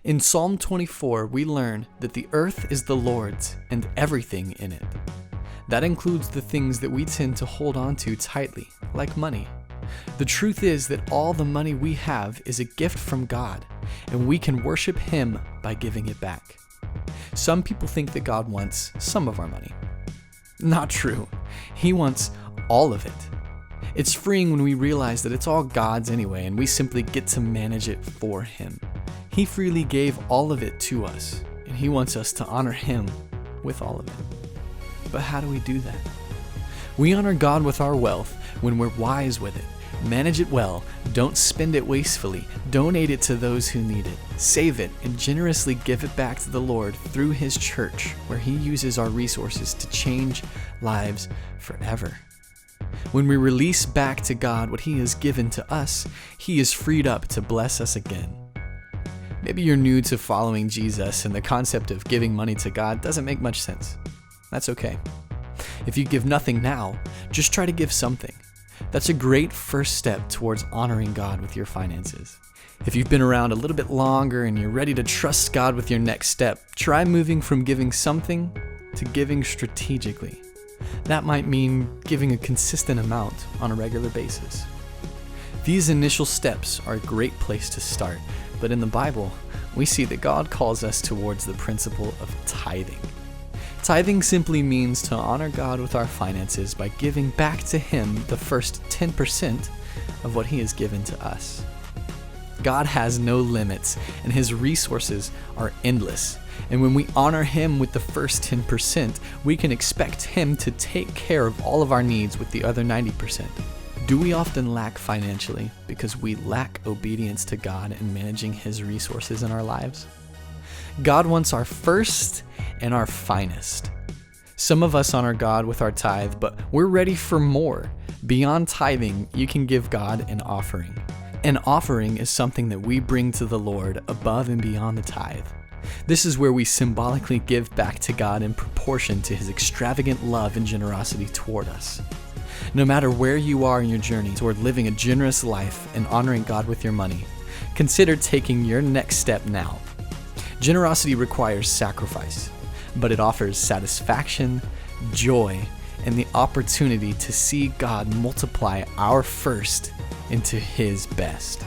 In Psalm 24, we learn that the earth is the Lord's and everything in it. That includes the things that we tend to hold on to tightly, like money. The truth is that all the money we have is a gift from God, and we can worship Him by giving it back. Some people think that God wants some of our money. Not true. He wants all of it. It's freeing when we realize that it's all God's anyway, and we simply get to manage it for Him. He freely gave all of it to us, and He wants us to honor Him with all of it. But how do we do that? We honor God with our wealth when we're wise with it. Manage it well, don't spend it wastefully, donate it to those who need it, save it, and generously give it back to the Lord through His church, where He uses our resources to change lives forever. When we release back to God what He has given to us, He is freed up to bless us again. Maybe you're new to following Jesus and the concept of giving money to God doesn't make much sense. That's okay. If you give nothing now, just try to give something. That's a great first step towards honoring God with your finances. If you've been around a little bit longer and you're ready to trust God with your next step, try moving from giving something to giving strategically. That might mean giving a consistent amount on a regular basis. These initial steps are a great place to start, but in the Bible, we see that God calls us towards the principle of tithing. Tithing simply means to honor God with our finances by giving back to Him the first 10% of what He has given to us. God has no limits, and His resources are endless. And when we honor Him with the first 10%, we can expect Him to take care of all of our needs with the other 90%. Do we often lack financially because we lack obedience to God in managing His resources in our lives? God wants our first and our finest. Some of us honor God with our tithe, but we're ready for more. Beyond tithing, you can give God an offering. An offering is something that we bring to the Lord above and beyond the tithe. This is where we symbolically give back to God in proportion to His extravagant love and generosity toward us. No matter where you are in your journey toward living a generous life and honoring God with your money, consider taking your next step now. Generosity requires sacrifice, but it offers satisfaction, joy, and the opportunity to see God multiply our first into His best.